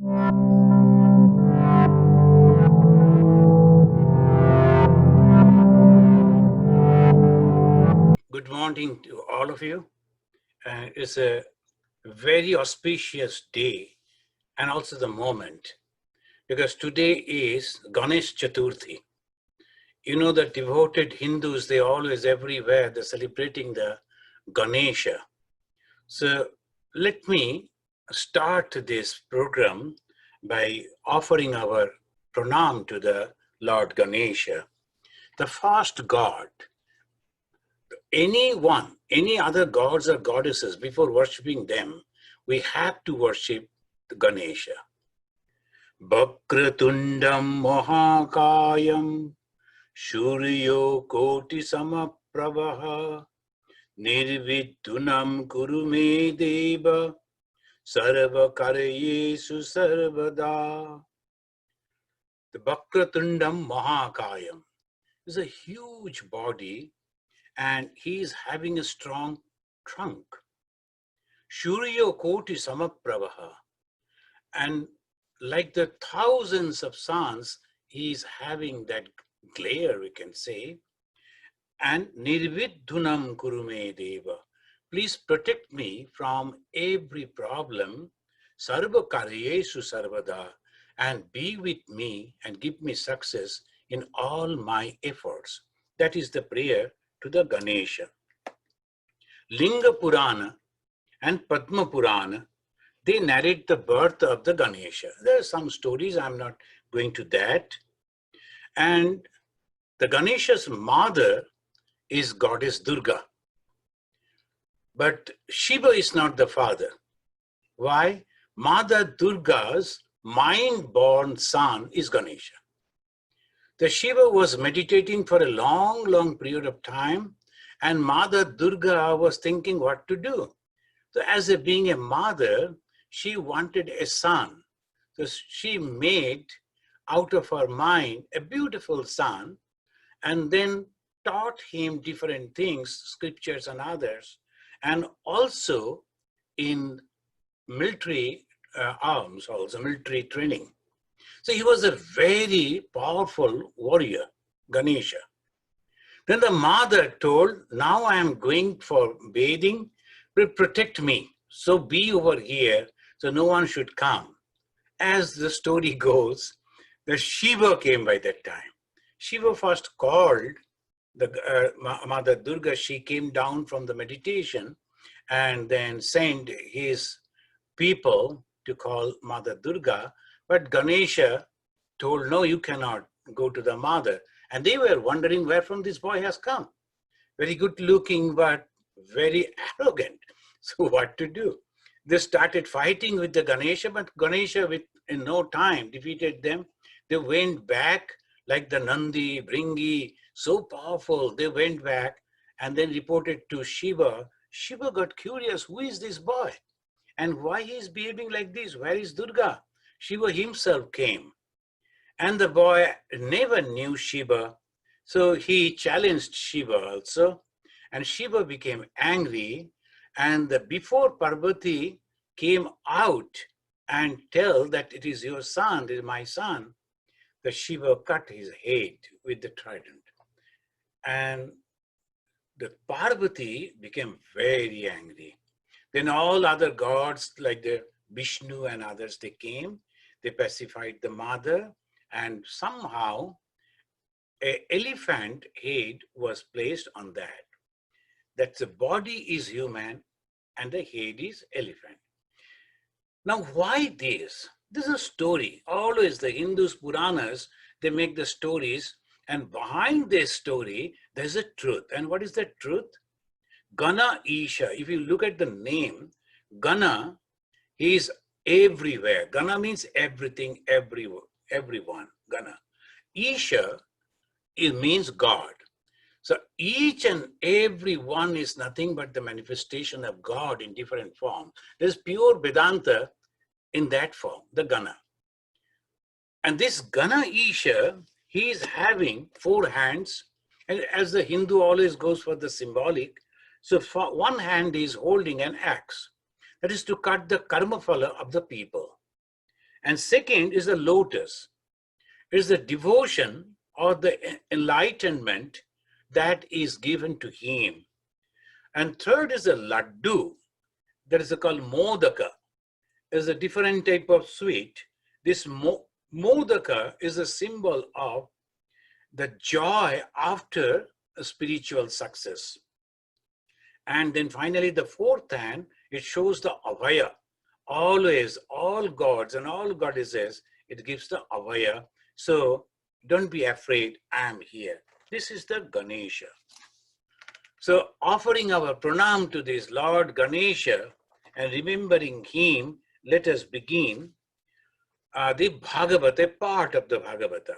Good morning to all of you. It's a very auspicious day and also the moment because today is Ganesh Chaturthi. You know the devoted Hindus, they always everywhere, they're celebrating the Ganesha. So let me start this program by offering our pranam to the Lord Ganesha, the first god. Any other gods or goddesses, before worshipping them, we have to worship the Ganesha. Bhakratundam Mahakayam Shuryo Koti Samapravaha Nirvidunam Kurume Deva Sarva Karayesu Sarvada. The Bhakratundam Mahakayam is a huge body and he is having a strong trunk. Shuryo Koti Samapravaha. And like the thousands of suns, he is having that glare, we can say. And Nirvidhunam Kurume Deva. Please protect me from every problem. Sarva Karyesu Sarvada. And be with me and give me success in all my efforts. That is the prayer to the Ganesha. Linga Purana and Padma Purana, they narrate the birth of the Ganesha. There are some stories, I'm not going to that. And the Ganesha's mother is goddess Durga. But Shiva is not the father. Why? Mother Durga's mind-born son is Ganesha. The Shiva was meditating for a long period of time, and Mother Durga was thinking what to do. So as being a mother, she wanted a son. So she made out of her mind a beautiful son and then taught him different things, scriptures and others, and also in military arms, also military training. So he was a very powerful warrior, Ganesha. Then the mother told, now I am going for bathing, protect me. So be over here, so no one should come. As the story goes, the Shiva came by that time. Shiva first called the Mother Durga. She came down from the meditation and then sent his people to call Mother Durga. But Ganesha told, no, you cannot go to the mother. And they were wondering where from this boy has come. Very good looking, but very arrogant. So what to do? They started fighting with the Ganesha, but Ganesha in no time defeated them. They went back like the Nandi, Bringi, so powerful. They went back and then reported to Shiva. Shiva got curious, who is this boy? And why he is behaving like this? Where is Durga? Shiva himself came. And the boy never knew Shiva. So he challenged Shiva also. And Shiva became angry. And before Parvati came out and tell that it is your son, it is my son, the Shiva cut his head with the trident. And the Parvati became very angry. Then all other gods like the Vishnu and others, they came, they pacified the mother, and somehow an elephant head was placed on that. That the body is human and the head is elephant. Now why this? This is a story. Always the Hindus, Puranas, they make the stories, and behind this story, there's a truth. And what is that truth? Gana Isha, if you look at the name, Gana, he is everywhere. Gana means everything, everyone, Gana. Isha, it means God. So each and every one is nothing but the manifestation of God in different forms. There's pure Vedanta in that form, the Gana. And this Gana Isha, he is having 4 hands. And as the Hindu always goes for the symbolic, so for one hand he is holding an axe. That is to cut the karma phala of the people. And second is the lotus. It is the devotion or the enlightenment that is given to him. And third is the laddu, that is called modaka, is a different type of sweet. This modaka is a symbol of the joy after a spiritual success. And then finally, the fourth hand, it shows the avaya. Always, all gods and all goddesses, it gives the avaya. So don't be afraid, I am here. This is the Ganesha. So offering our pranam to this Lord Ganesha and remembering him, let us begin the Bhagavata, part of the Bhagavata.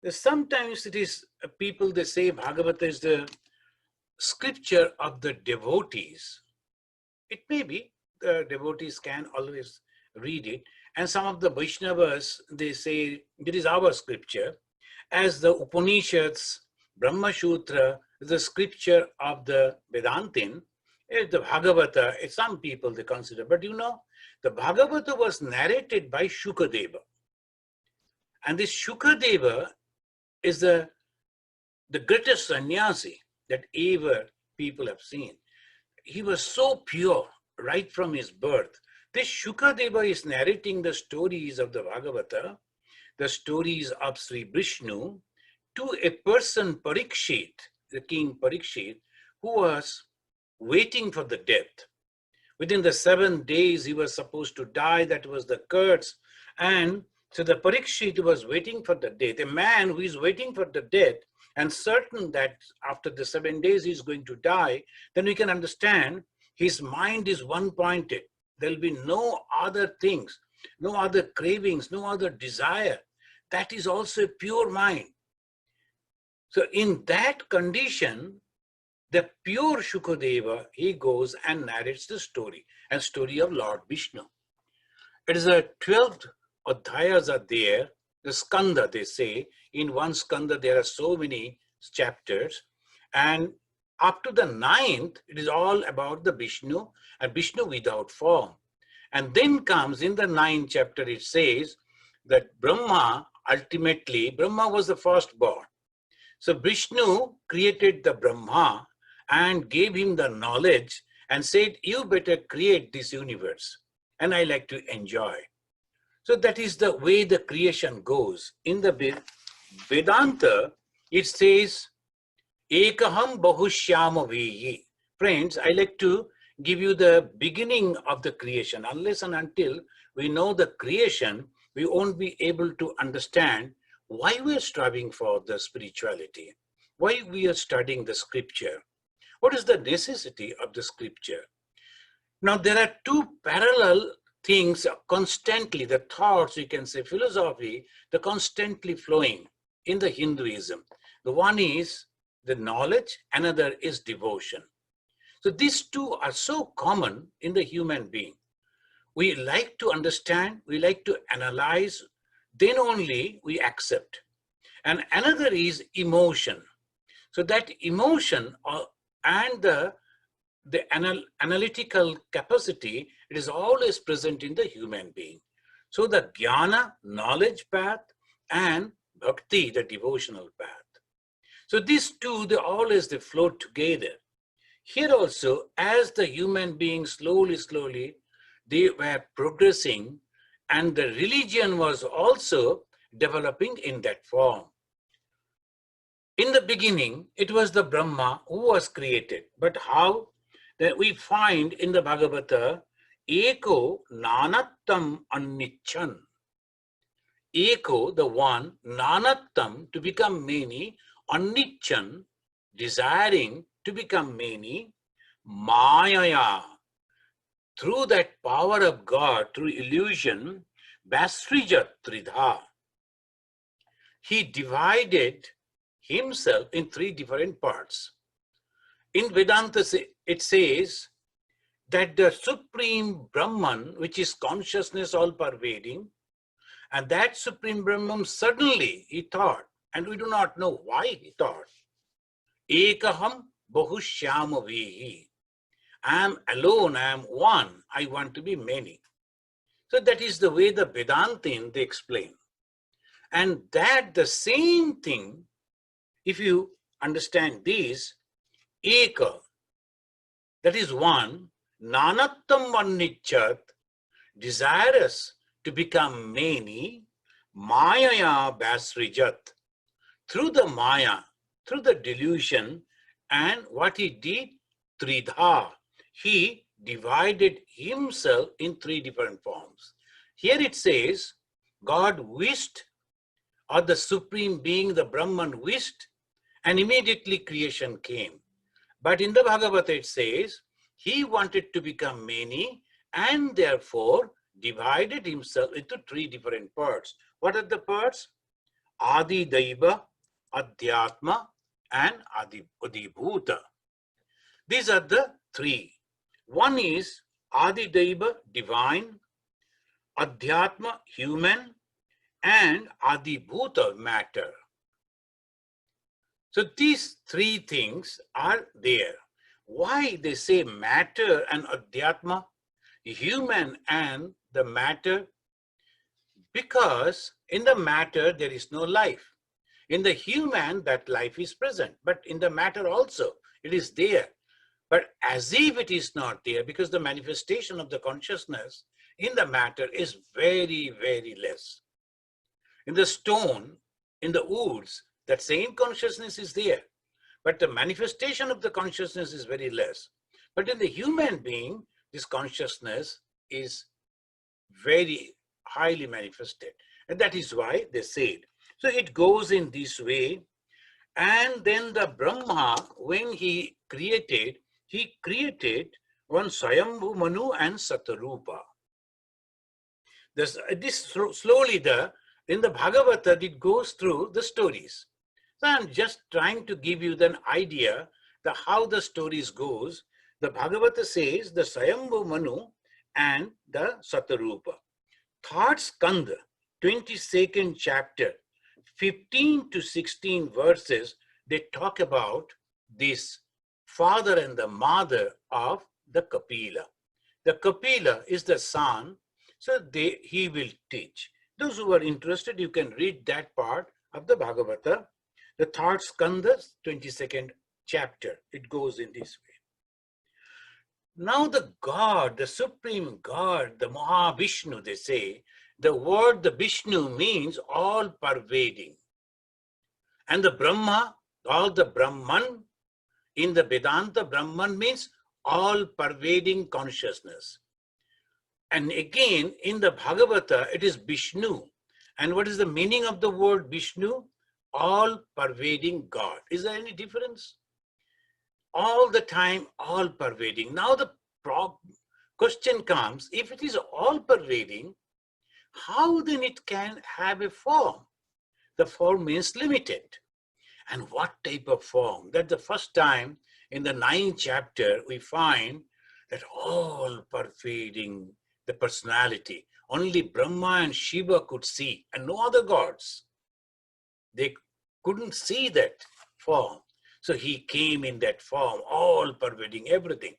Sometimes it is people, they say Bhagavata is the scripture of the devotees. It may be, the devotees can always read it. And some of the Vaishnavas, they say it is our scripture. As the Upanishads, Brahma Sutra is the scripture of the Vedantin, the Bhagavata, some people they consider. But you know, the Bhagavata was narrated by Shukadeva. And this Shukadeva is the greatest sannyasi that ever people have seen. He was so pure right from his birth. This Shukadeva is narrating the stories of the Bhagavata, the stories of Sri Vishnu, to a person, Parikshit, the king Parikshit, who was waiting for the death. Within the 7 days he was supposed to die, that was the curse. And so the Parikshit was waiting for the death. A man who is waiting for the death and certain that after the 7 days he's going to die, then we can understand his mind is one-pointed. There'll be no other things, no other cravings, no other desire. That is also a pure mind. So in that condition, the pure Shukadeva, he goes and narrates the story, and story of Lord Vishnu. It is a 12th adhyayas are there, the skanda they say. In one skanda there are so many chapters, and up to the 9th, it is all about the Vishnu and Vishnu without form. And then comes in the 9th chapter, it says that Brahma, ultimately, Brahma was the firstborn. So Vishnu created the Brahma and gave him the knowledge and said, you better create this universe, and I like to enjoy. So that is the way the creation goes. In the Vedanta, it says, Ekaham bahushyama veyi. Friends, I like to give you the beginning of the creation. Unless and until we know the creation, we won't be able to understand why we are striving for the spirituality, why we are studying the scripture. What is the necessity of the scripture? Now, there are two parallel things constantly, the thoughts, you can say, philosophy, they're constantly flowing in the Hinduism. The one is the knowledge, another is devotion. So these two are so common in the human being. We like to understand, we like to analyze, then only we accept. And another is emotion. So that emotion and the analytical capacity, it is always present in the human being. So the jnana, knowledge path, and bhakti, the devotional path. So these two, they flow together. Here also, as the human beings slowly, they were progressing, and the religion was also developing in that form. In the beginning, it was the Brahma who was created. But how? That we find in the Bhagavata, Eko nanattam annichan. Eko, the one, nanattam, to become many, annichan, desiring to become many, mayaya. Through that power of God, through illusion, Vasrijat Tridha, he divided himself in 3 different parts. In Vedanta, it says that the Supreme Brahman, which is consciousness all-pervading, and that Supreme Brahman suddenly, he thought, and we do not know why he thought, Ekaham bahushyama vehi. I am alone, I am one, I want to be many. So that is the way the Vedantin they explain. And that the same thing, if you understand this, Eka, that is one, Nanattam Vannichat, desirous to become many, Mayaya Basrijat, through the Maya, through the delusion, and what he did, Tridha, he divided himself in three different forms. Here it says, God wished, or the Supreme Being, the Brahman wished, and immediately creation came. But in the Bhagavata it says, he wanted to become many and therefore divided himself into three different parts. What are the parts? Adi Daiva, Adhyatma, and Adibhuta. These are the three. One is Adi Daiva, divine, Adhyatma, human, and Adibhuta, matter. So these three things are there. Why they say matter and Adhyatma, human and the matter? Because in the matter there is no life. In the human, that life is present, but in the matter also, it is there. But as if it is not there, because the manifestation of the consciousness in the matter is very, very less. In the stone, in the woods, that same consciousness is there, but the manifestation of the consciousness is very less. But in the human being, this consciousness is very highly manifested. And that is why they said. So it goes in this way. And then the Brahma, when he created one Swayambhu Manu and Satarupa. This slowly in the Bhagavata, it goes through the stories. So I'm just trying to give you an idea the how the stories goes. The Bhagavata says the Swayambhu Manu and the Satarupa. Third Skanda, 22nd chapter, 15 to 16 verses, they talk about this father and the mother of the Kapila. The Kapila is the son, so he will teach. Those who are interested, you can read that part of the Bhagavata, the third Skanda, 22nd chapter. It goes in this way. Now the God, the Supreme God, the Mahavishnu, they say, the word the Vishnu means all pervading. And the Brahma, all the Brahman, in the Vedanta, Brahman means all pervading consciousness. And again, in the Bhagavata, it is Vishnu. And what is the meaning of the word Vishnu? All pervading God. Is there any difference? All the time, all pervading. Now the question comes, if it is all pervading, how then it can have a form? The form means limited. And what type of form? That the first time in the 9th chapter, we find that all pervading the personality. Only Brahma and Shiva could see, and no other gods. They couldn't see that form. So he came in that form, all pervading everything.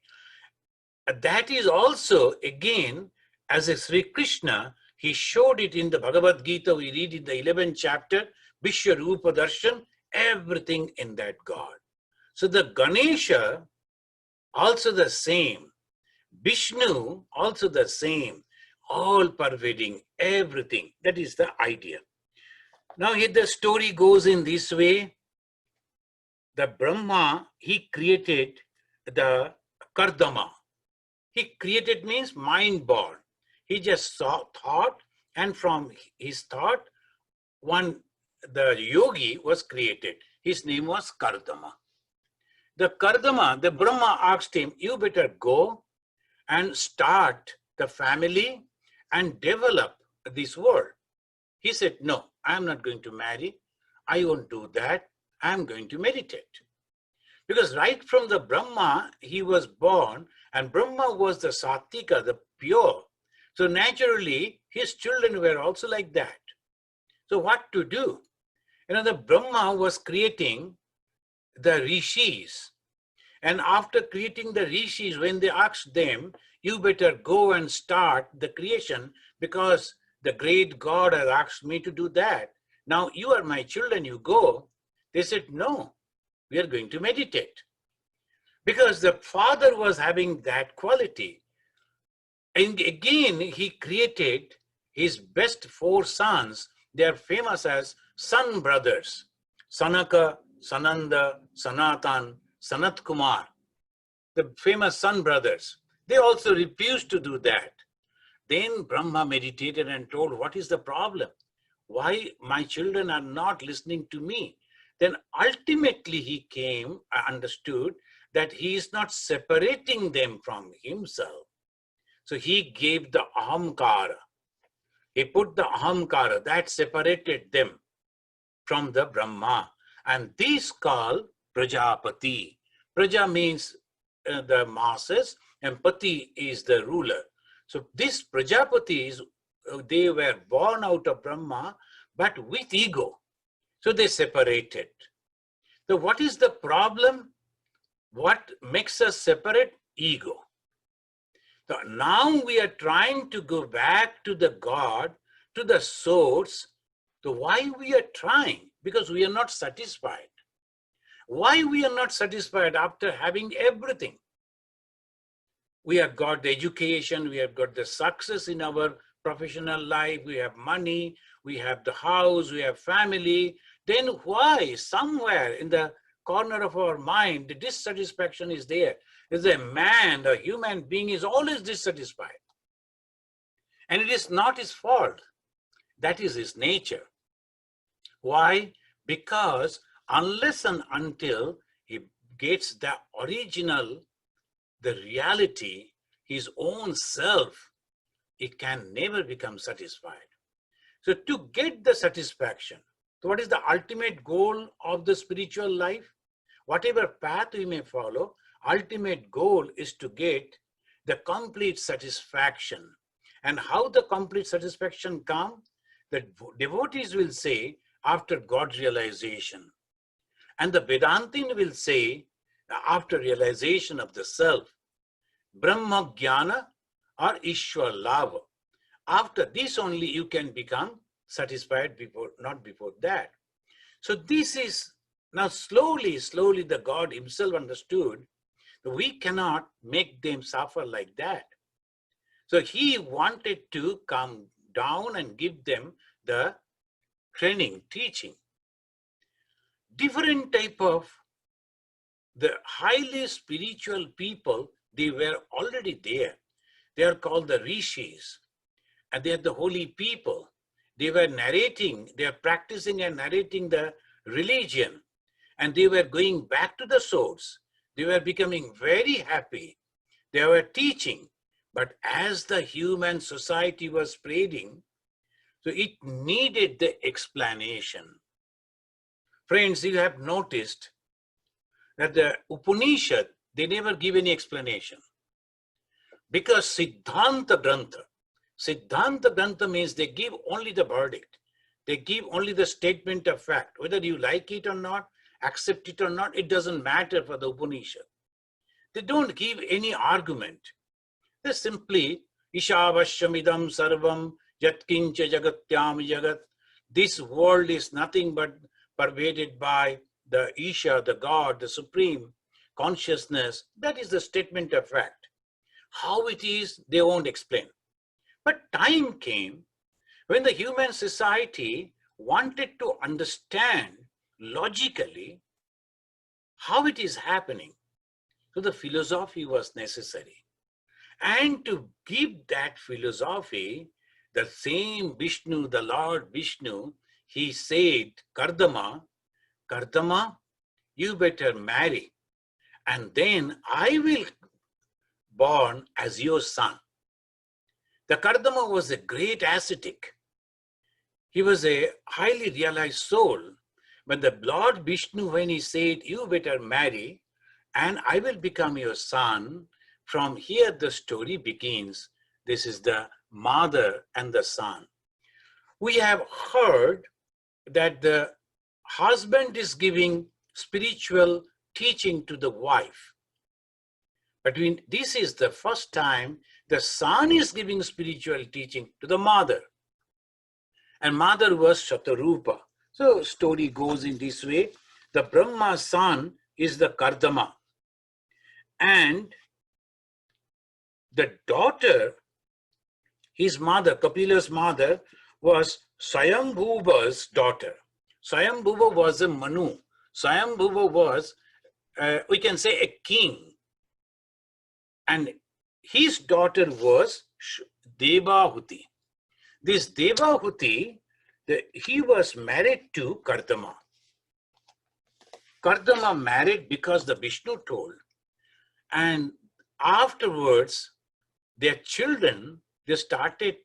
That is also, again, as a Sri Krishna, he showed it in the Bhagavad Gita, we read in the 11th chapter, Vishwa Rupa Darshan, everything in that God. So the Ganesha, also the same. Vishnu, also the same. All pervading everything. That is the idea. Now here the story goes in this way. The Brahma, he created the Kardama. He created means mind born. He just saw thought, and from his thought, the yogi was created. His name was Kardama. The Kardama, the Brahma asked him, you better go and start the family and develop this world. He said, no, I'm not going to marry. I won't do that. I'm going to meditate. Because right from the Brahma, he was born, and Brahma was the Satvika, the pure. So naturally, his children were also like that. So what to do? The Brahma was creating the rishis, And after creating the rishis, when they asked them, you better go and start the creation because the great God has asked me to do that. Now you are my children, you go. They said, no, we are going to meditate. Because the father was having that quality. And again, he created his best four sons. They are famous as son brothers. Sanaka, Sananda, Sanatan, Sanat Kumar. The famous son brothers. They also refused to do that. Then Brahma meditated and told, what is the problem? Why my children are not listening to me? Then ultimately he came, understood that he is not separating them from himself. So he gave the ahamkara. He put the ahamkara that separated them from the Brahma. And this called Prajapati. Praja means the masses and Pati is the ruler. So these Prajapatis, they were born out of Brahma, but with ego. So they separated. So what is the problem? What makes us separate? Ego. So now we are trying to go back to the God, to the source. So why we are trying? Because we are not satisfied. Why we are not satisfied after having everything? We have got the education, we have got the success in our professional life, we have money, we have the house, we have family. Then why somewhere in the corner of our mind, the dissatisfaction is there? Is a man, a human being is always dissatisfied. And it is not his fault. That is his nature. Why? Because unless and until he gets the original, the reality, his own self, it can never become satisfied. So to get the satisfaction, so what is the ultimate goal of the spiritual life? Whatever path we may follow, ultimate goal is to get the complete satisfaction. And how the complete satisfaction come? The devotees will say after God realization. And the Vedantin will say after realization of the self. Brahma Jnana or Ishwar Lava. After this only you can become satisfied, not before that. So this is now slowly the God himself understood that we cannot make them suffer like that. So he wanted to come down and give them the training, teaching. Different type of the highly spiritual people, they were already there. They are called the rishis, and they are the holy people. They were narrating, they are practicing and narrating the religion, and they were going back to the source. They were becoming very happy. They were teaching, but as the human society was spreading, so it needed the explanation. Friends, you have noticed that the Upanishad, they never give any explanation. Because Siddhanta Grantha means they give only the verdict. They give only the statement of fact. Whether you like it or not, accept it or not, it doesn't matter for the Upanishad. They don't give any argument. They simply, Ishavashamidam sarvam yatkincha jagatyam jagat. This world is nothing but pervaded by the Isha, the God, the supreme consciousness. That is the statement of fact. How it is, they won't explain. But time came when the human society wanted to understand logically how it is happening. So the philosophy was necessary. And to give that philosophy, the same Vishnu, the Lord Vishnu, he said, Kardama, you better marry. And then I will born as your son. The Kardama was a great ascetic. He was a highly realized soul. But the Lord Vishnu, when he said, you better marry, and I will become your son, from here the story begins. This is the mother and the son. We have heard that the husband is giving spiritual teaching to the wife. This is the first time the son is giving spiritual teaching to the mother. And mother was Shatarupa. So story goes in this way. The Brahma's son is the Kardama. And the daughter, his mother, Kapila's mother, was Swayambhuva's daughter. Swayambhuva was a Manu. Swayambhuva was, we can say, a king. And his daughter was Devahuti. This Devahuti, he was married to Kardama. Kardama married because the Vishnu told. And afterwards, their children, they started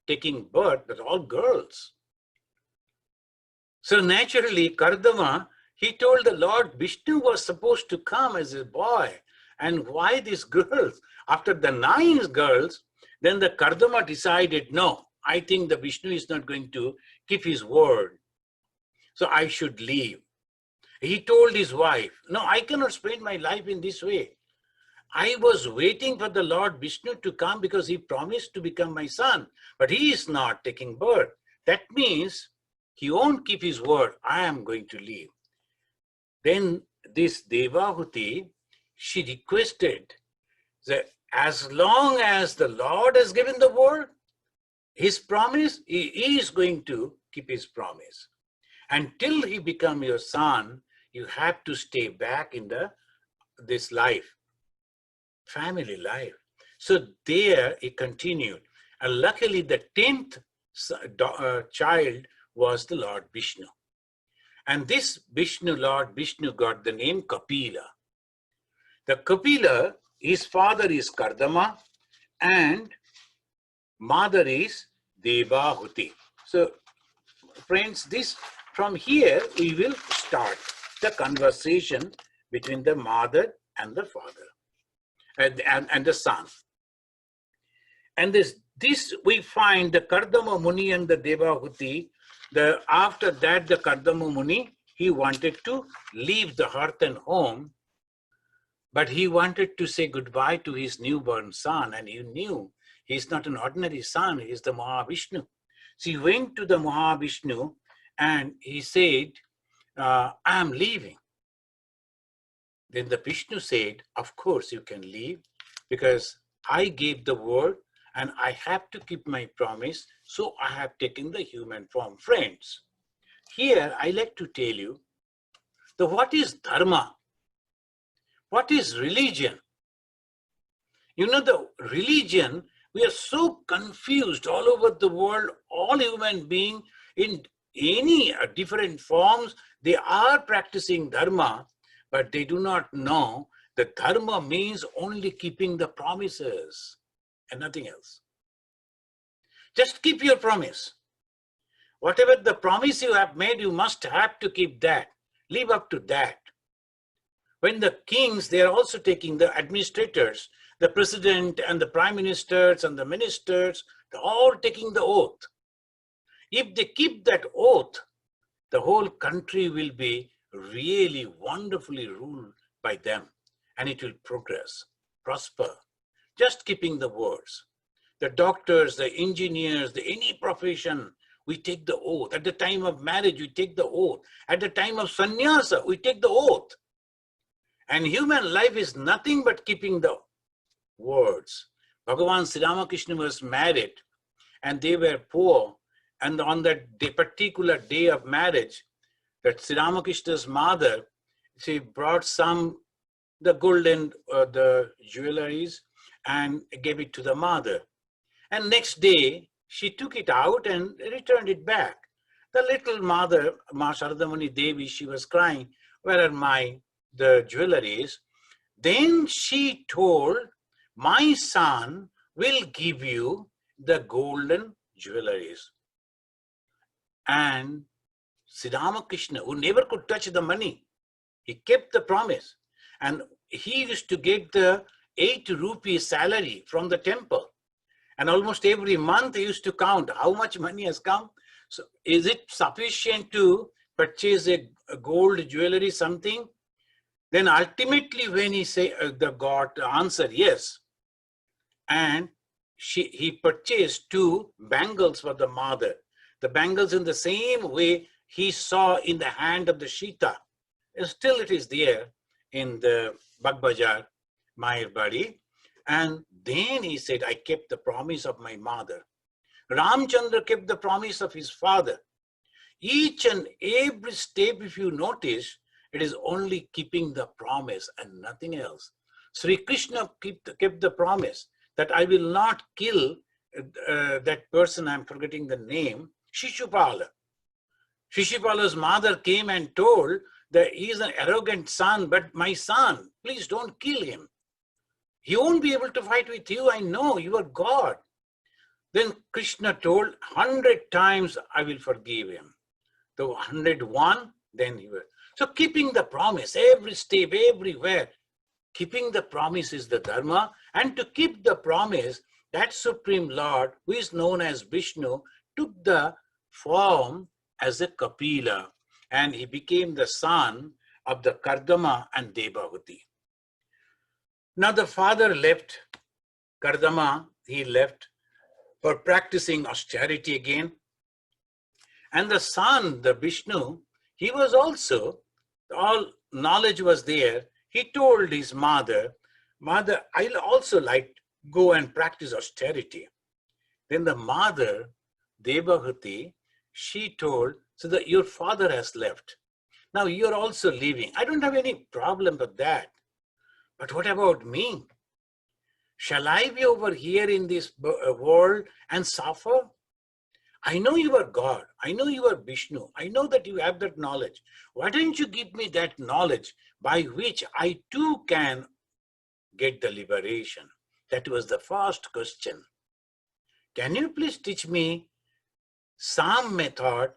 taking birth, but all girls. So naturally, Kardama, he told the Lord Vishnu was supposed to come as a boy. And why these girls? After the 9 girls, then the Kardama decided, no, I think the Vishnu is not going to keep his word. So I should leave. He told his wife, no, I cannot spend my life in this way. I was waiting for the Lord Vishnu to come because he promised to become my son, but he is not taking birth. That means he won't keep his word. I am going to leave. Then this Devahuti, she requested that as long as the Lord has given the word, his promise, he is going to keep his promise. Until he become your son, you have to stay back in this life, family life. So there it continued. And luckily the 10th child was the Lord Vishnu. And this Lord Vishnu got the name Kapila. The Kapila, his father is Kardama and mother is Devahuti. So friends, from here we will start the conversation between the mother and the father and the son. And this we find the Kardama Muni and the Devahuti. After that, the Kardama Muni, he wanted to leave the hearth and home, but he wanted to say goodbye to his newborn son, and he knew he's not an ordinary son, he's the Mahavishnu. So he went to the Mahavishnu and he said, I am leaving. Then the Vishnu said, of course you can leave because I gave the word and I have to keep my promise. So I have taken the human form. Friends, here I like to tell you what is Dharma? What is religion? You know, the religion, we are so confused all over the world, all human beings in any different forms, they are practicing Dharma, but they do not know that Dharma means only keeping the promises and nothing else. Just keep your promise. Whatever the promise you have made, you must have to keep that. Live up to that. When the kings, they are also taking the administrators, the president and the prime ministers and the ministers, they're all taking the oath. If they keep that oath, the whole country will be really wonderfully ruled by them and it will progress, prosper, just keeping the words. The doctors, the engineers, any profession, we take the oath. At the time of marriage, we take the oath. At the time of sannyasa, we take the oath. And human life is nothing but keeping the words. Bhagavan Sri Ramakrishna was married and they were poor. And on that particular day of marriage, that Sri Ramakrishna's mother, she brought the golden, the jewelries and gave it to the mother. And next day, she took it out and returned it back. The little mother, Ma Sharadamani Devi, she was crying, where are the jewelries? Then she told, my son will give you the golden jewelries. And Sri Ramakrishna, who never could touch the money, he kept the promise. And he used to get the 8 rupee salary from the temple. And almost every month he used to count how much money has come. So is it sufficient to purchase a gold jewelry, something? Then ultimately when he say the God answered yes, and he purchased 2 bangles for the mother. The bangles in the same way he saw in the hand of the Sita. Still it is there in the Bagbajar, my body. And then he said, I kept the promise of my mother. Ramchandra kept the promise of his father. Each and every step, if you notice, it is only keeping the promise and nothing else. Sri Krishna kept the promise that I will not kill that person, I'm forgetting the name, Shishupala. Shishupala's mother came and told that he is an arrogant son, but my son, please don't kill him. He won't be able to fight with you. I know you are God. Then Krishna told 100 times I will forgive him. The 101, then he will. So keeping the promise, every step, everywhere, keeping the promise is the Dharma. And to keep the promise, that Supreme Lord, who is known as Vishnu, took the form as a Kapila, and he became the son of the Kardama and Devahuti. Now the father left, Kardama, he left for practicing austerity again. And the son, the Vishnu, he was also, all knowledge was there. He told his mother, Mother, I'll also like go and practice austerity. Then the mother, Devahuti, she told, so that your father has left. Now you're also leaving. I don't have any problem with that. But what about me? Shall I be over here in this world and suffer? I know you are God. I know you are Vishnu. I know that you have that knowledge. Why don't you give me that knowledge by which I too can get the liberation? That was the first question. Can you please teach me some method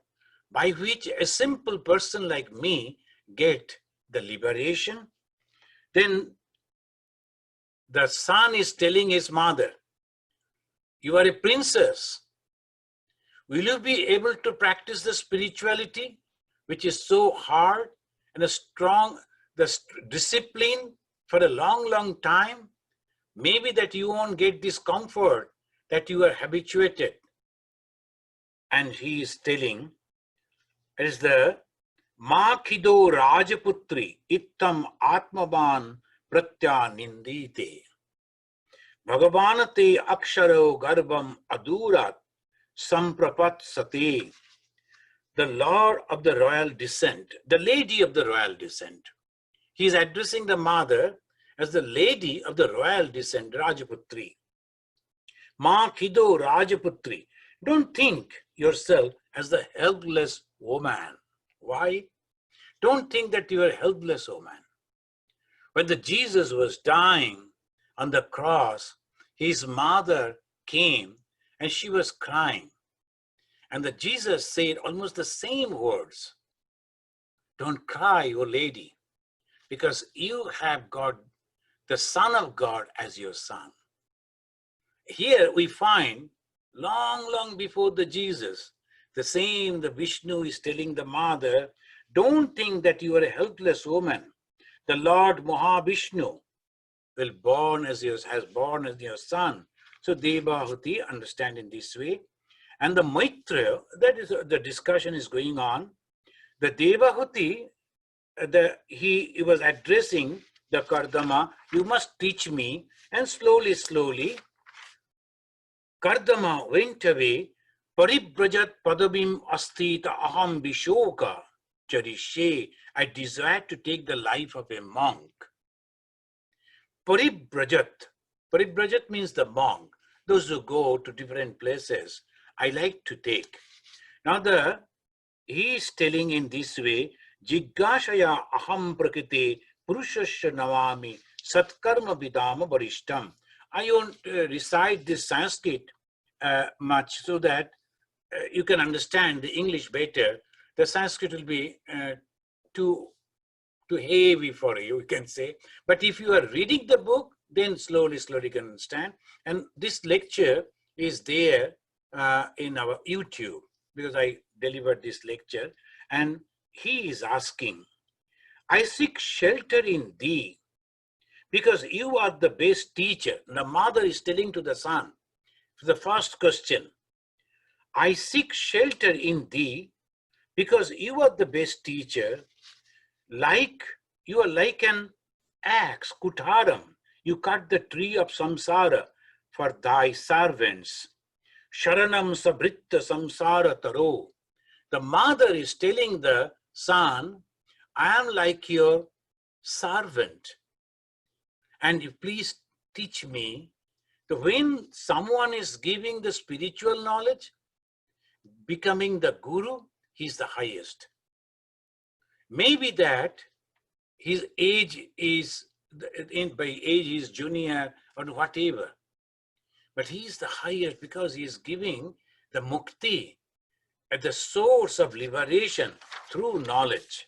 by which a simple person like me get the liberation? Then the son is telling his mother, you are a princess. Will you be able to practice the spirituality, which is so hard, and a strong discipline for a long, long time? Maybe that you won't get this comfort that you are habituated. And he is telling, it is the Ma Khido Rajaputri Ittam Atmaban Pratya Nindite Bhagavanate Aksharo Garbham Adurat Samprapat Sate. The Lord of the royal descent, the lady of the royal descent. He is addressing the mother as the lady of the royal descent, Rajaputri. Ma Khido Rajaputri. Don't think yourself as the helpless woman. Why? Don't think that you are a helpless woman. When the Jesus was dying on the cross, his mother came and she was crying. And the Jesus said almost the same words. Don't cry, O lady, because you have got the Son of God as your son. Here we find long, long before the Jesus, the Vishnu is telling the mother, don't think that you are a helpless woman. The Lord Mahavishnu has born as your son. So Devahuti understand in this way. And the Maitreya, that is the discussion is going on. The Devahuti, he was addressing the Kardama, you must teach me. And slowly, slowly, Kardama went away. Paribrajat padabim astita aham vishoka charishe. I desire to take the life of a monk. Paribrajat. Paribrajat means the monk. Those who go to different places, I like to take. Now he is telling in this way, Jiggashaya aham prakriti purushasya navami satkarma vidama varishtam. I won't recite this Sanskrit much so that you can understand the English better. The Sanskrit will be too heavy for you, you can say. But if you are reading the book, then slowly, slowly you can understand. And this lecture is there in our YouTube, because I delivered this lecture. And he is asking, I seek shelter in thee because you are the best teacher. The mother is telling to the son, the first question, I seek shelter in thee because you are the best teacher. Like you are like an axe, kutaram. You cut the tree of samsara for thy servants. Sharanam sabritta samsara taro. The mother is telling the son, I am like your servant. And you please teach me. When someone is giving the spiritual knowledge, becoming the guru, he's the highest. Maybe that his age is, by age he is junior or whatever. But he is the highest because he is giving the mukti at the source of liberation through knowledge.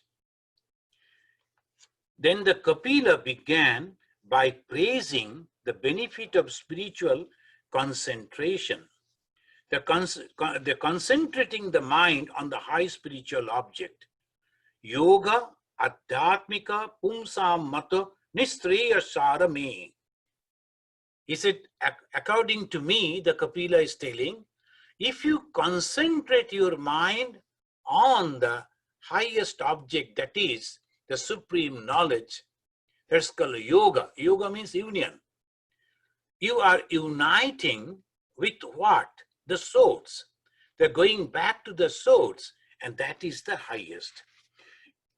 Then the Kapila began by praising the benefit of spiritual concentration. The concentrating the mind on the high spiritual object. Yoga adhyatmika pumsam mata nistreya sarame. He said, according to me, the Kapila is telling, if you concentrate your mind on the highest object, that is the supreme knowledge, that's called yoga. Yoga means union. You are uniting with what? The source. They're going back to the source, and that is the highest.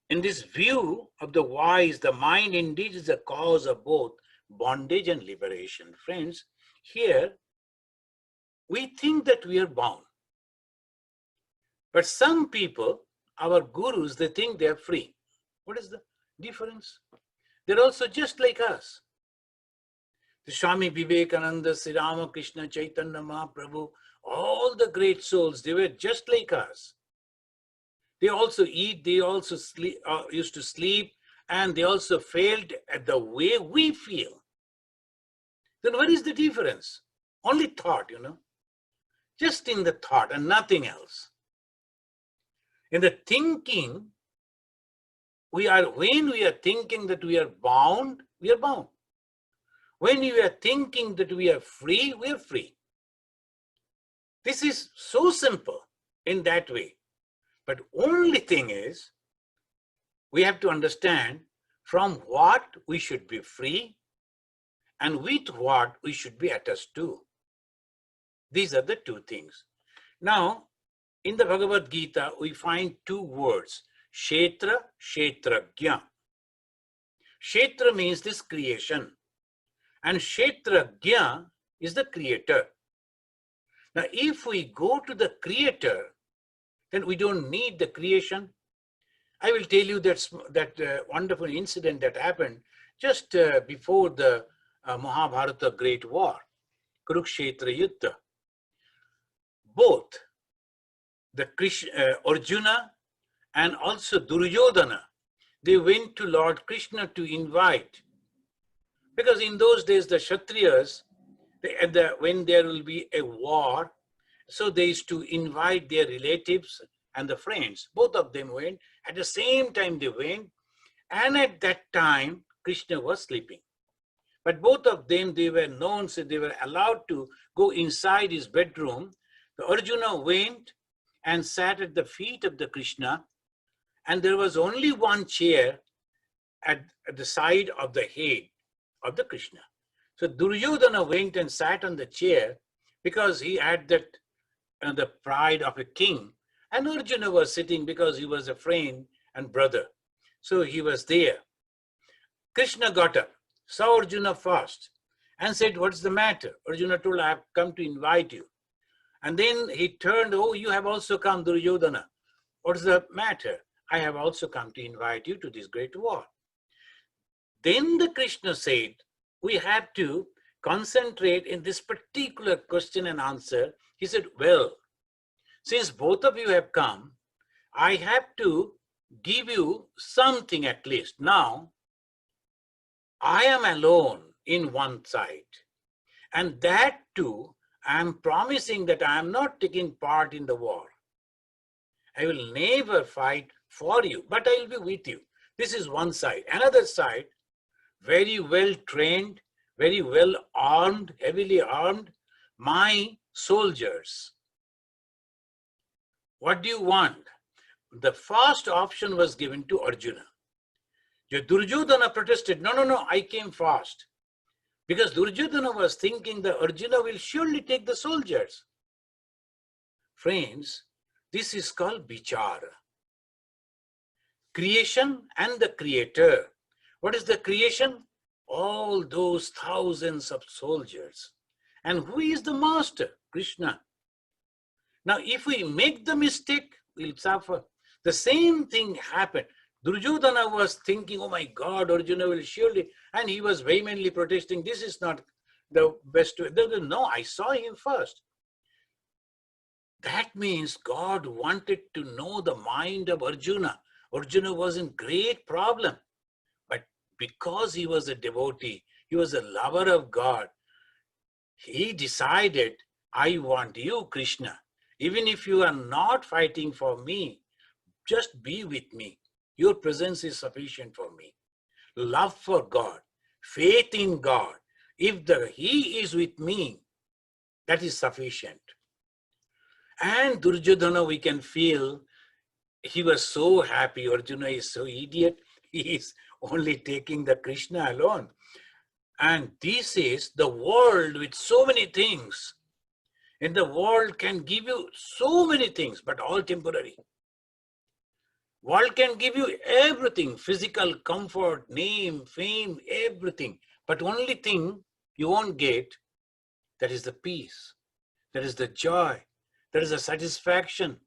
In this view of the wise, the mind indeed is the cause of both bondage and liberation. Friends, here we think that we are bound. But some people, our gurus, they think they are free. What is the difference? They're also just like us. The Swami Vivekananda, Sri Ramakrishna, Chaitanya Mahaprabhu, all the great souls, they were just like us. They also eat, they also sleep, used to sleep, and they also failed at the way we feel. Then what is the difference? Only thought, just in the thought and nothing else. In the thinking, when we are thinking that we are bound, we are bound. When we are thinking that we are free, we are free. This is so simple in that way. But only thing is, we have to understand from what we should be free and with what we should be attached to. These are the two things. Now, in the Bhagavad Gita, we find two words, Kshetra, Kshetragya. Kshetra means this creation, and Kshetragya is the creator. Now, if we go to the creator, then we don't need the creation. I will tell you that wonderful incident that happened just before the Mahabharata Great War, Kurukshetra Yuddha. Both the Arjuna and also Duryodhana, they went to Lord Krishna to invite. Because in those days, the Kshatriyas, when there will be a war, so they used to invite their relatives and the friends. Both of them went. At the same time they went. And at that time, Krishna was sleeping. But both of them, they were known, so they were allowed to go inside his bedroom. The Arjuna went and sat at the feet of the Krishna. And there was only one chair at the side of the head of the Krishna. So Duryodhana went and sat on the chair because he had that the pride of a king. And Arjuna was sitting because he was a friend and brother. So he was there. Krishna got up, saw Arjuna first, and said, what's the matter? Arjuna told, I have come to invite you. And then he turned, oh, you have also come, Duryodhana. What's the matter? I have also come to invite you to this great war. Then the Krishna said, we have to concentrate in this particular question and answer. He said, well, since both of you have come, I have to give you something at least. Now, I am alone in one side. And that too, I am promising that I am not taking part in the war. I will never fight for you, but I will be with you. This is one side. Another side, very well trained, very well armed, heavily armed, my soldiers. What do you want? The first option was given to Arjuna. Duryodhana protested, no, I came fast. Because Duryodhana was thinking that Arjuna will surely take the soldiers. Friends, this is called vichara. Creation and the creator. What is the creation? All those thousands of soldiers. And who is the master? Krishna. Now, if we make the mistake, we'll suffer. The same thing happened. Duryodhana was thinking, oh my God, Arjuna will surely, and he was vehemently protesting, this is not the best way. No, I saw him first. That means God wanted to know the mind of Arjuna. Arjuna was in great problem. But because he was a devotee, he was a lover of God, he decided, I want you, Krishna. Even if you are not fighting for me, just be with me. Your presence is sufficient for me. Love for God, faith in God. If he is with me, that is sufficient. And Duryodhana, we can feel, he was so happy. Arjuna is so idiot. He is only taking the Krishna alone. And this is the world with so many things. And the world can give you so many things, but all temporary. World can give you everything, physical comfort, name, fame, everything. But only thing you won't get, that is the peace, that is the joy, that is the satisfaction.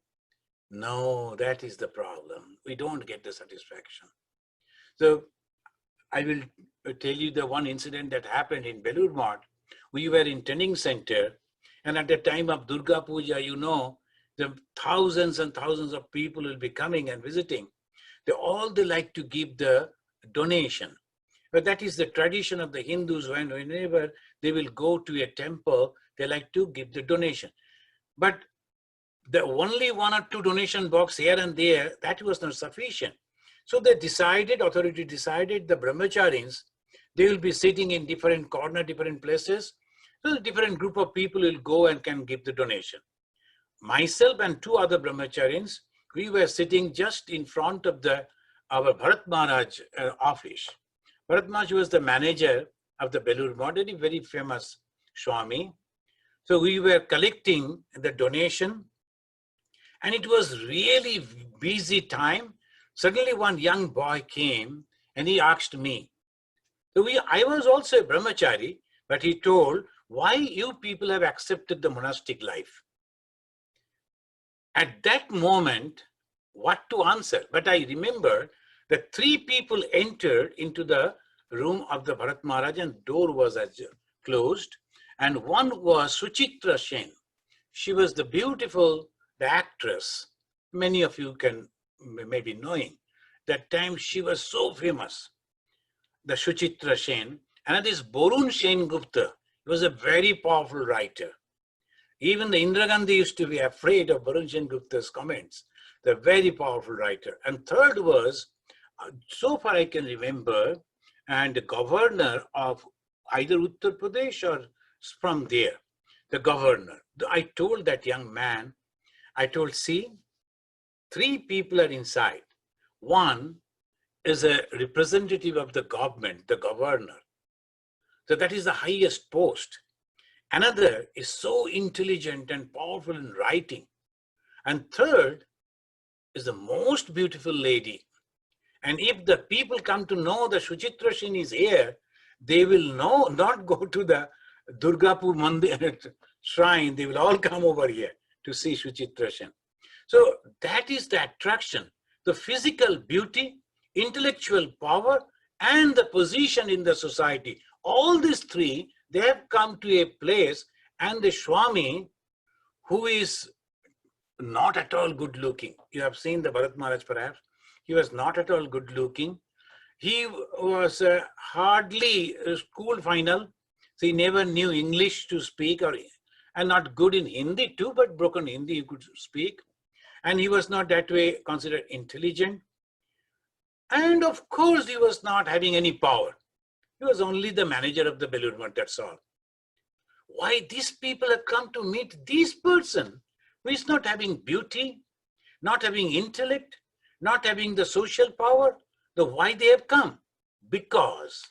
No, that is the problem. We don't get the satisfaction. So I will tell you the one incident that happened in Belur Math. We were in training center, and at the time of Durga Puja, you know, the thousands and thousands of people will be coming and visiting. They like to give the donation. But that is the tradition of the Hindus. Whenever they will go to a temple, they like to give the donation. But the only one or two donation box here and there, that was not sufficient. So they decided, authority decided, the brahmacharis, they will be sitting in different corner, different places. So a different group of people will go and can give the donation. Myself and two other brahmacharis, we were sitting just in front of our Bharat Maharaj office. Bharat Maharaj was the manager of the Belur Math, a very famous Swami. So we were collecting the donation, and it was really busy time. Suddenly one young boy came and he asked me. So I was also a brahmachari, but he told, why you people have accepted the monastic life? At that moment, what to answer? But I remember that three people entered into the room of the Bharat Maharaj and door was closed. And one was Suchitra Sen. She was the actress. Many of you can maybe knowing. That time she was so famous, the Suchitra Sen. And this Borun Sen Gupta, he was a very powerful writer. Even the Indira Gandhi used to be afraid of Borun Sen Gupta's comments. The very powerful writer. And third was, so far I can remember, and the governor of either Uttar Pradesh or from there, the governor. I told that young man, I told, see, three people are inside. One is a representative of the government, the governor. So that is the highest post. Another is so intelligent and powerful in writing. And third is the most beautiful lady. And if the people come to know that Suchitra Sen is here, they will not go to the Durgapur Mandir shrine. They will all come over here to see Suchitra Sen. So that is the attraction, the physical beauty, intellectual power, and the position in the society. All these three, they have come to a place, and the Swami, who is not at all good looking. You have seen the Bharat Maharaj perhaps. He was not at all good looking. He was hardly school final. So he never knew English to speak, and not good in Hindi too, but broken Hindi he could speak. And he was not that way considered intelligent. And of course, he was not having any power. He was only the manager of the balloon, that's all. Why these people have come to meet this person who is not having beauty, not having intellect, not having the social power? Why they have come? Because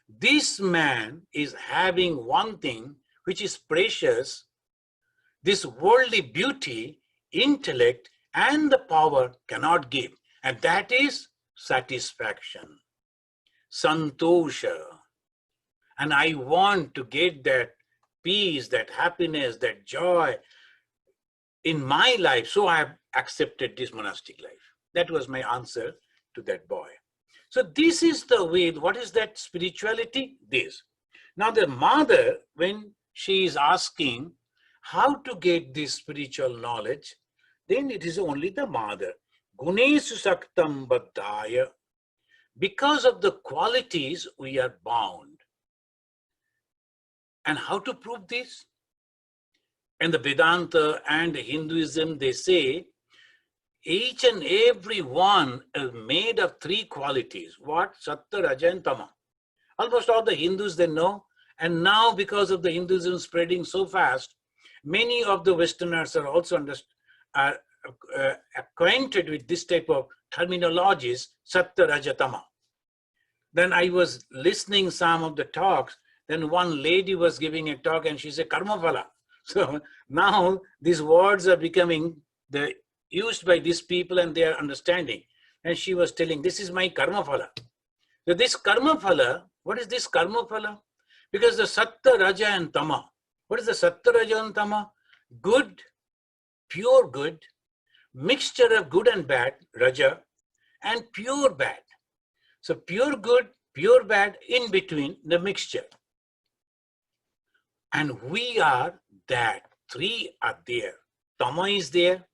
this man is having one thing which is precious, this worldly beauty, intellect, and the power cannot give. And that is satisfaction, santosha. And I want to get that peace, that happiness, that joy in my life. So I have accepted this monastic life. That was my answer to that boy. So this is the way. What is that spirituality? This. Now the mother, when she is asking how to get this spiritual knowledge, then it is only the mother. Gunesu saktam baddhaya. Because of the qualities, we are bound. And how to prove this? In the Vedanta and Hinduism, they say each and every one is made of three qualities. What? Sattva, Raja, and Tama. Almost all the Hindus they know. And now, because of the Hinduism spreading so fast, many of the Westerners are also acquainted with this type of terminologies, Sattva, Raja, Tama. Then I was listening some of the talks. Then one lady was giving a talk and she said, Karma Phala. So now these words are becoming used by these people and they are understanding. And she was telling, this is my Karma Phala. So this Karma Phala, what is this Karma Phala? Because the Sattva, Raja, and Tama. What is the Sattva, Raja, and Tama? Good, pure good, mixture of good and bad, Raja, and pure bad. So pure good, pure bad, in between the mixture. And we are that. Three are there. Tama is there.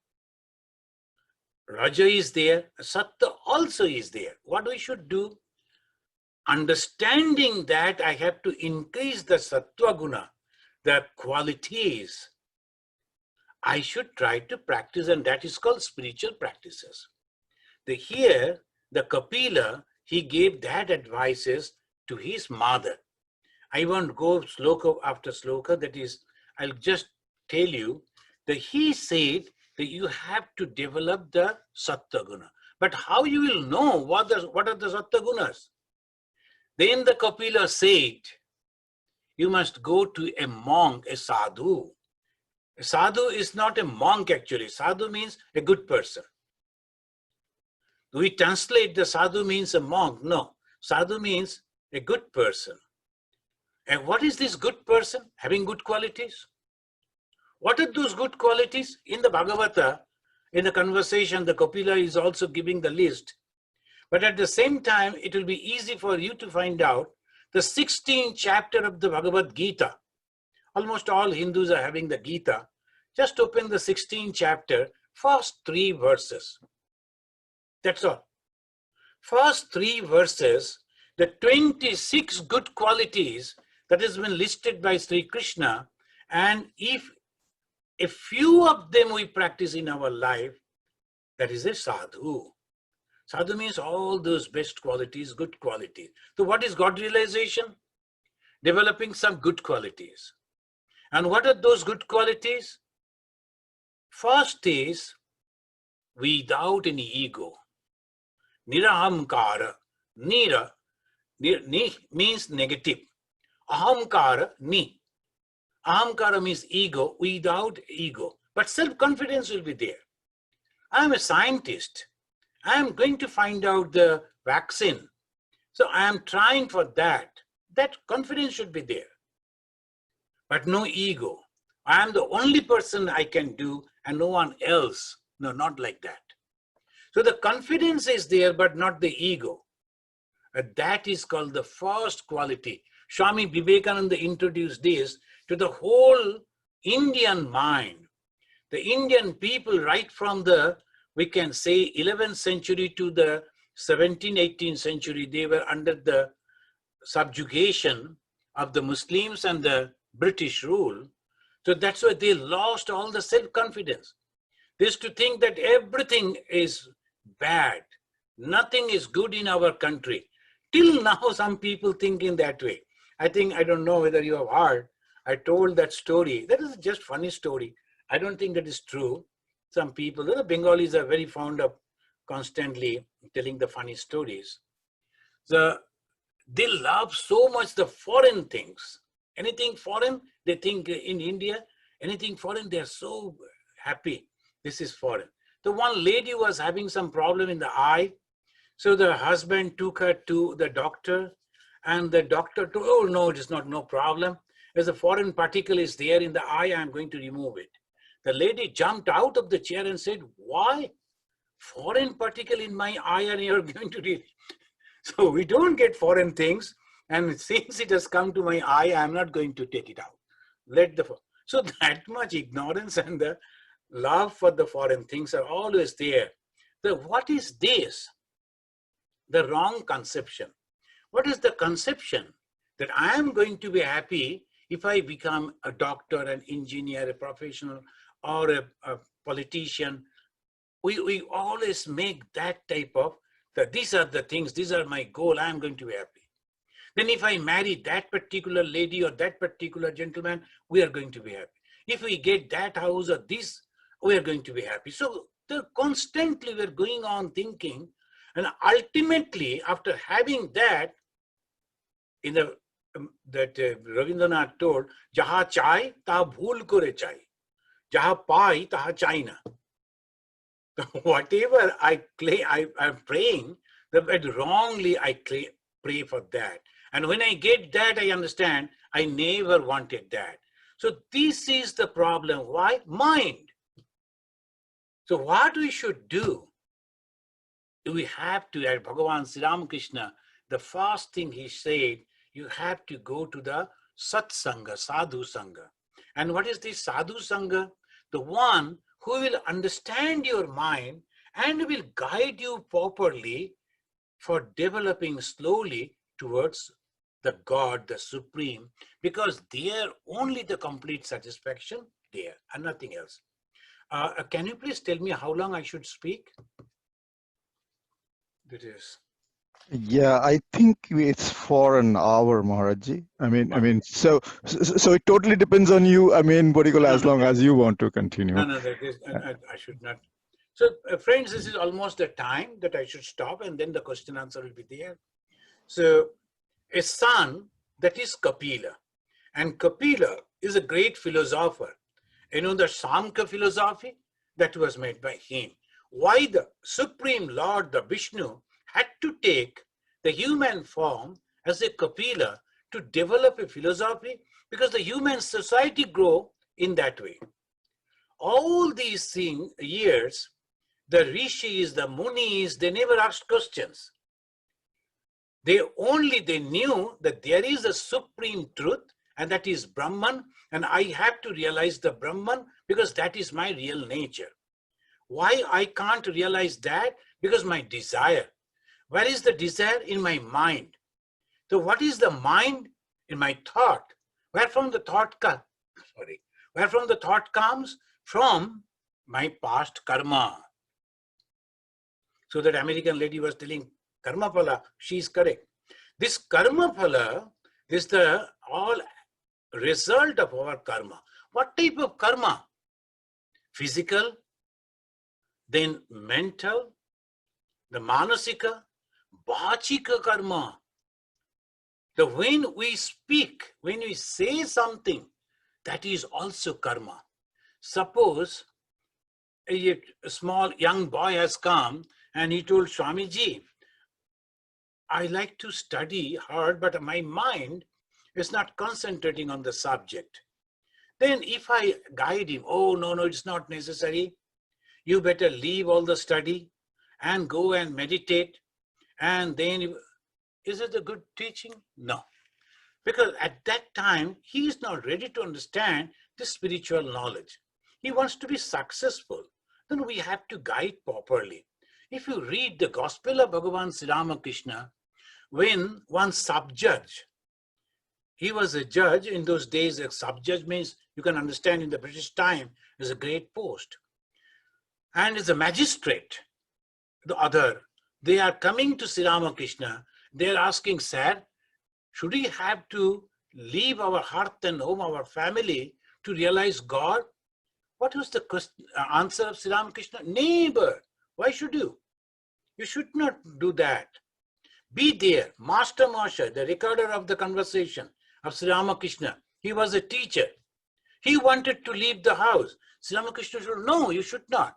Raja is there. Sattva also is there. What we should do? Understanding that I have to increase the Sattva guna, the qualities, I should try to practice, and that is called spiritual practices. Here, the Kapila, he gave that advices to his mother. I won't go sloka after sloka, that is, I'll just tell you that he said that you have to develop the Sattva guna. But how you will know what are the Sattva gunas? Then the Kapila said, you must go to a monk, a sadhu. A sadhu is not a monk actually. Sadhu means a good person. Do we translate the sadhu means a monk? No. Sadhu means a good person. And what is this good person? Having good qualities. What are those good qualities? In the Bhagavata, in the conversation, the Kapila is also giving the list. But at the same time, it will be easy for you to find out the 16th chapter of the Bhagavad Gita. Almost all Hindus are having the Gita. Just open the 16th chapter, first 3 verses. That's all. First 3 verses, the 26 good qualities that has been listed by Sri Krishna, and if a few of them we practice in our life, that is a sadhu. Sadhu means all those best qualities, good qualities. So what is God realization? Developing some good qualities. And what are those good qualities? First is without any ego. Nirahamkara. Nira ni means negative. Ahamkara, ni. Ahamkara means ego, without ego. But self-confidence will be there. I am a scientist. I am going to find out the vaccine. So I am trying for that. That confidence should be there. But no ego. I am the only person I can do and no one else. No, not like that. So the confidence is there, but not the ego. That is called the first quality. Swami Vivekananda introduced this to the whole Indian mind. The Indian people, right from the, we can say, 11th century to the 17th, 18th century, they were under the subjugation of the Muslims and the British rule. So that's why they lost all the self-confidence. They used to think that everything is bad, Nothing is good in our country. Till now, some people think in that way. I don't know whether you have heard, I told that story. That is just funny story. I don't think that is true. Some people, the Bengalis are very fond of constantly telling the funny stories. They love so much the foreign things. Anything foreign, they think in India, anything foreign, they are so happy. This is foreign. The one lady was having some problem in the eye. So the husband took her to the doctor, and the doctor told, oh, no, it is not, no problem. As a foreign particle is there in the eye, I am going to remove it. The lady jumped out of the chair and said, why? Foreign particle in my eye and you're going to So we don't get foreign things. And since it has come to my eye, I'm not going to take it out. So that much ignorance and the love for the foreign things are always there. What is this? The wrong conception. What is the conception? That I am going to be happy if I become a doctor, an engineer, a professional, or a politician. We always make that type of, that these are the things, these are my goal, I am going to be happy. Then if I marry that particular lady or that particular gentleman, we are going to be happy. If we get that house or this, we are going to be happy. So constantly we're going on thinking, and ultimately after having that, in the that Rabindranath told, Jaha chai ta bhool kore chai, Jaha pai taha chai na. Whatever I'm praying, but wrongly I pray for that. And when I get that, I understand I never wanted that. So this is the problem. Why? Mind. So what we should do, we have to, at Bhagavan Sri Ramakrishna, the first thing he said, you have to go to the Satsanga, Sadhu Sangha. And what is this Sadhu Sangha? The one who will understand your mind and will guide you properly for developing slowly towards the God, the Supreme, because there only the complete satisfaction there and nothing else. Can you please tell me how long I should speak? It is. Yeah, I think it's for an hour, Maharajji. I mean, so it totally depends on you. I mean, what do you call, as long as you want to continue. No, that is, I should not. So, friends, this is almost the time that I should stop, and then the question answer will be there. So, a son, that is Kapila. And Kapila is a great philosopher. You know the Samkhya philosophy that was made by him. Why the Supreme Lord, the Vishnu, had to take the human form as a Kapila to develop a philosophy, because the human society grow in that way. All these years, the rishis, the munis, they never asked questions. They knew that there is a supreme truth, and that is Brahman, and I have to realize the Brahman because that is my real nature. Why I can't realize that? Because my desire. Where is the desire? In my mind. So what is the mind? In my thought. Where from the thought comes? From my past karma. So that American lady was telling karma phala, she is correct. This karma phala is the all result of our karma. What type of karma? Physical, then mental, the manasika, bhachika karma. So when we speak, when we say something, that is also karma. Suppose a small young boy has come and he told Swamiji, I like to study hard, but my mind is not concentrating on the subject. Then if I guide him, oh, no, it's not necessary. You better leave all the study and go and meditate. And then, is it a good teaching? No. Because at that time, he is not ready to understand the spiritual knowledge. He wants to be successful. Then we have to guide properly. If you read the Gospel of Bhagavan Sri Ramakrishna, when one sub-judge, he was a judge in those days. A sub-judge means, you can understand in the British time, is a great post. And is a magistrate, the other They are coming to Sri Ramakrishna. They are asking, sir, should we have to leave our hearth and home, our family, to realize God? What was the answer of Sri Ramakrishna? Neighbor, why should you? You should not do that. Be there. Master Moshe, the recorder of the conversation of Sri Ramakrishna, he was a teacher. He wanted to leave the house. Sri Ramakrishna said, no, you should not.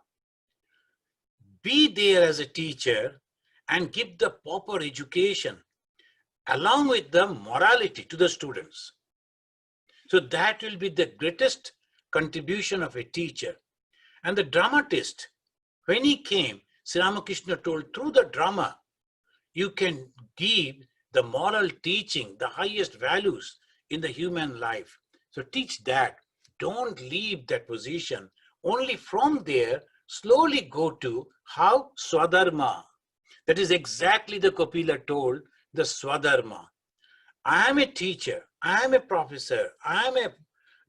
Be there as a teacher and give the proper education along with the morality to the students. So that will be the greatest contribution of a teacher. And the dramatist, when he came, Sri Ramakrishna told, through the drama, you can give the moral teaching, the highest values in the human life. So teach that. Don't leave that position. Only from there, slowly go to how? Swadharma. That is exactly the Kapila told, the Swadharma. I am a teacher, I am a professor, I am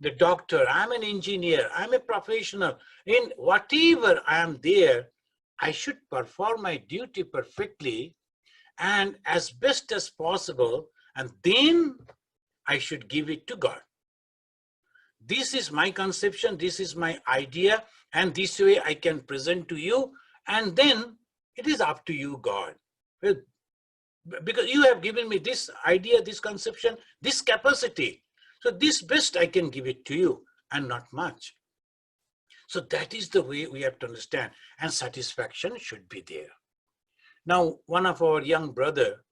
the doctor, I am an engineer, I am a professional. In whatever I am there, I should perform my duty perfectly and as best as possible, and then I should give it to God. This is my conception, this is my idea, and this way I can present to you, and then it is up to you, God. Because you have given me this idea, this conception, this capacity. So this best I can give it to you, and not much. So that is the way we have to understand, and satisfaction should be there. Now, one of our young brother,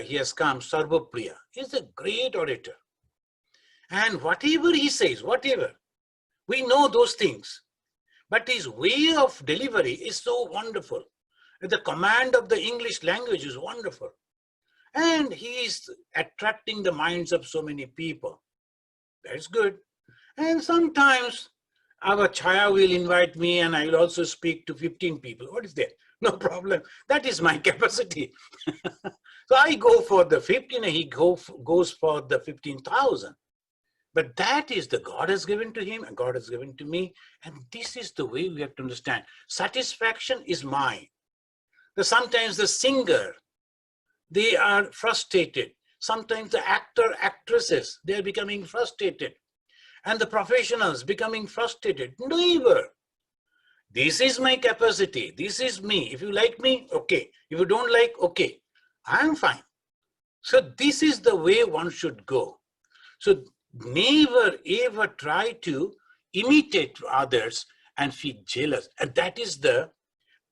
he has come, Sarvapriya. He's a great orator. And whatever he says, whatever, we know those things. But his way of delivery is so wonderful. The command of the English language is wonderful. And he is attracting the minds of so many people. That's good. And sometimes our Chaya will invite me and I will also speak to 15 people. What is that? No problem. That is my capacity. So I go for the 15 and he goes for the 15,000. But that is the God has given to him and God has given to me. And this is the way we have to understand. Satisfaction is mine. Sometimes the singer, they are frustrated. Sometimes the actor, actresses, they are becoming frustrated. And the professionals becoming frustrated. Never. This is my capacity. This is me. If you like me, okay. If you don't like, okay. I am fine. So this is the way one should go. So never ever try to imitate others and feel jealous. And that is the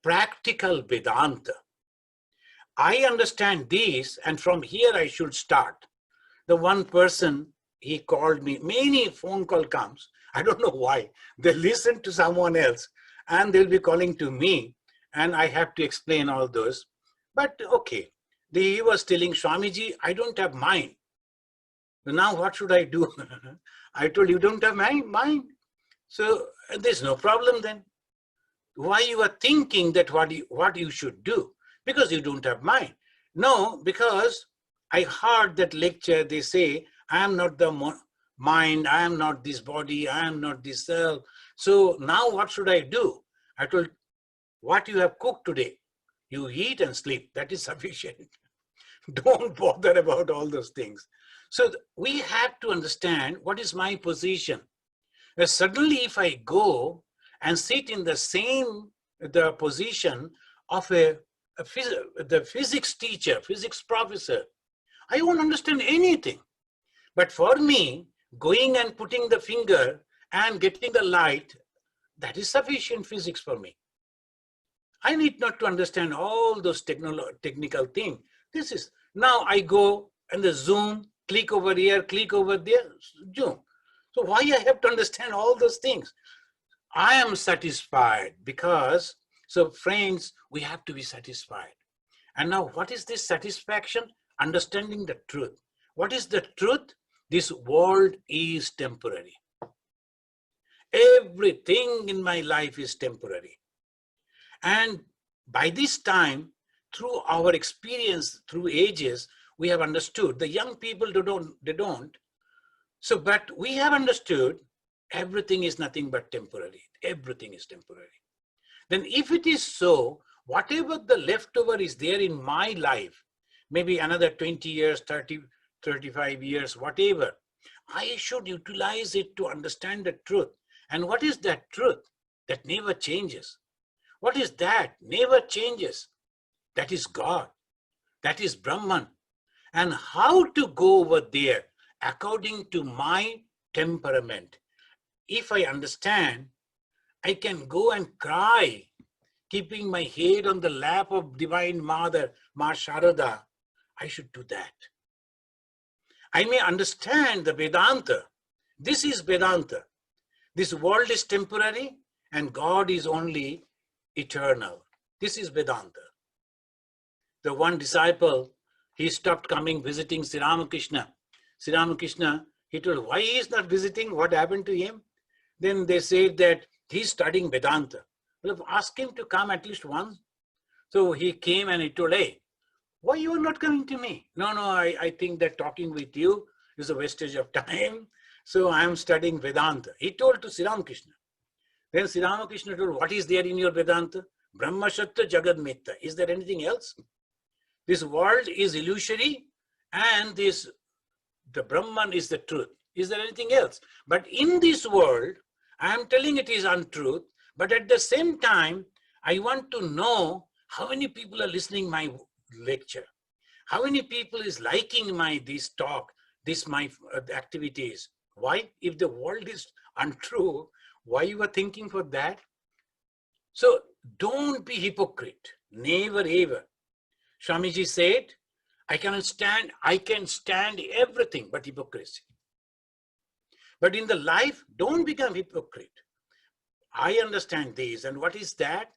practical Vedanta. I understand this, and from here I should start. The one person, he called me, many phone call comes. I don't know why. They listen to someone else and they'll be calling to me and I have to explain all those. But okay, he was telling, Swamiji, I don't have mind. Now what should I do? I told, you don't have mind. So there's no problem then. Why you are thinking that what you should do? Because you don't have mind. No, because I heard that lecture, they say, I am not the mind, I am not this body, I am not this cell. So now what should I do? I told, what you have cooked today, you eat and sleep, that is sufficient. Don't bother about all those things. So we have to understand what is my position. Suddenly if I go and sit in the position of the physics teacher, physics professor, I won't understand anything. But for me, going and putting the finger and getting the light, that is sufficient physics for me. I need not to understand all those technical things. This is, now I go and the zoom, click over here, click over there, zoom. So why I have to understand all those things? I am satisfied because, so friends, we have to be satisfied. And now what is this satisfaction? Understanding the truth. What is the truth? This world is temporary. Everything in my life is temporary. And by this time, through our experience, through ages, we have understood. The young people, they don't. So, but we have understood everything is nothing but temporary. Everything is temporary. Then if it is so, Whatever the leftover is there in my life, maybe another 20 years, 30, 35 years, whatever, I should utilize it to understand the truth. And what is that truth? That never changes. What is that? Never changes. That is God. That is Brahman. And how to go over there according to my temperament. If I understand, I can go and cry, keeping my head on the lap of Divine Mother, Ma Sharada. I should do that. I may understand the Vedanta. This is Vedanta. This world is temporary and God is only eternal. This is Vedanta. The one disciple, he stopped coming visiting Sri Ramakrishna. Sri Ramakrishna, he told why he is not visiting, what happened to him. Then they said that he's studying Vedanta. Well, ask him to come at least once. So he came and he told, hey, why you are not coming to me? No, I think that talking with you is a wastage of time. So I am studying Vedanta. He told to Sri Ramakrishna. Then Sri Ramakrishna told, what is there in your Vedanta? Brahma Shatta Jagad Mithya. Is there anything else? This world is illusory and the Brahman is the truth. Is there anything else? But in this world, I am telling it is untruth, but at the same time, I want to know how many people are listening my lecture. How many people is liking this talk, my activities. Why? If the world is untrue, why you are thinking for that? So don't be hypocrite. Never ever. Swamiji said, I can stand everything but hypocrisy. But in the life, don't become hypocrite. I understand this. And what is that?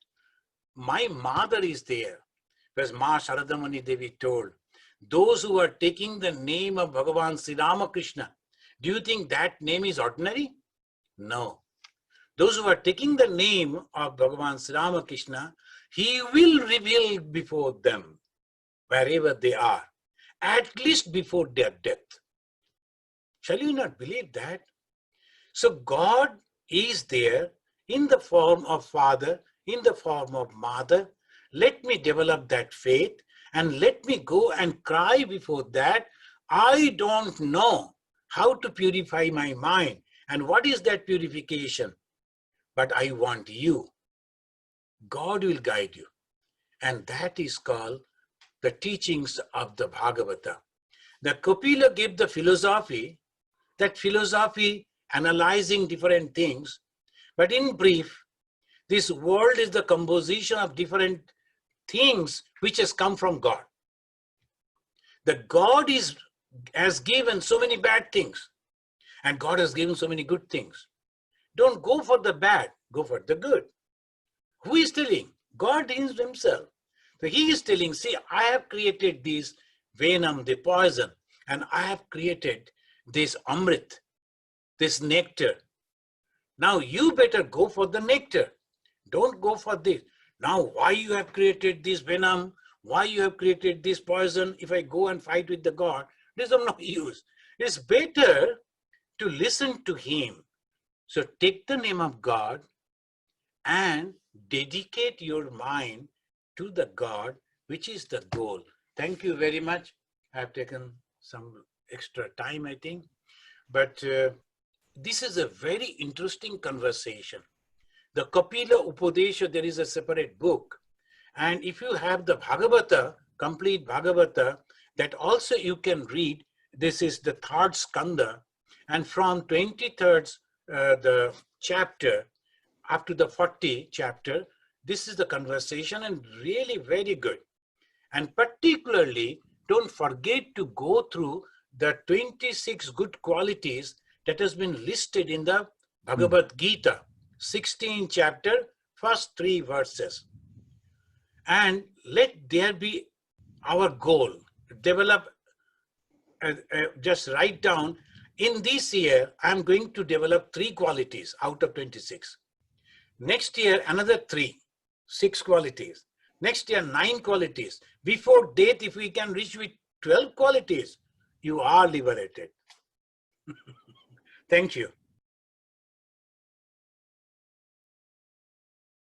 My mother is there. Because Ma Sharadamani Devi told, those who are taking the name of Bhagavan Sri Ramakrishna, do you think that name is ordinary? No. Those who are taking the name of Bhagavan Sri Ramakrishna, he will reveal before them, wherever they are, at least before their death. Shall you not believe that? So God is there in the form of Father, in the form of Mother. Let me develop that faith and let me go and cry before that. I don't know how to purify my mind and what is that purification, but I want you. God will guide you. And that is called the teachings of the Bhagavata. The Kapila gave the philosophy, that philosophy analyzing different things. But in brief, this world is the composition of different things which has come from God. The God has given so many bad things and God has given so many good things. Don't go for the bad, go for the good. Who is telling? God is himself. So he is telling, see, I have created this venom, the poison, and I have created this amrit, this nectar. Now you better go for the nectar. Don't go for this. Now why you have created this venom, why you have created this poison, if I go and fight with the God, it is of no use. It's better to listen to him. So take the name of God and dedicate your mind to the God, which is the goal. Thank you very much. I have taken some extra time, I think. But this is a very interesting conversation. The Kapila Upadesha, there is a separate book. And if you have the Bhagavata, complete Bhagavata, that also you can read. This is the third skanda. And from 23rd the chapter up to the 40th chapter, this is the conversation and really very good. And particularly, don't forget to go through the 26 good qualities that has been listed in the Bhagavad Gita, 16th chapter, first 3 verses. And let there be our goal. Develop, just write down, in this year, I'm going to develop 3 qualities out of 26. Next year, another 3, 6 qualities. Next year, 9 qualities. Before death, if we can reach with 12 qualities, you are liberated. Thank you.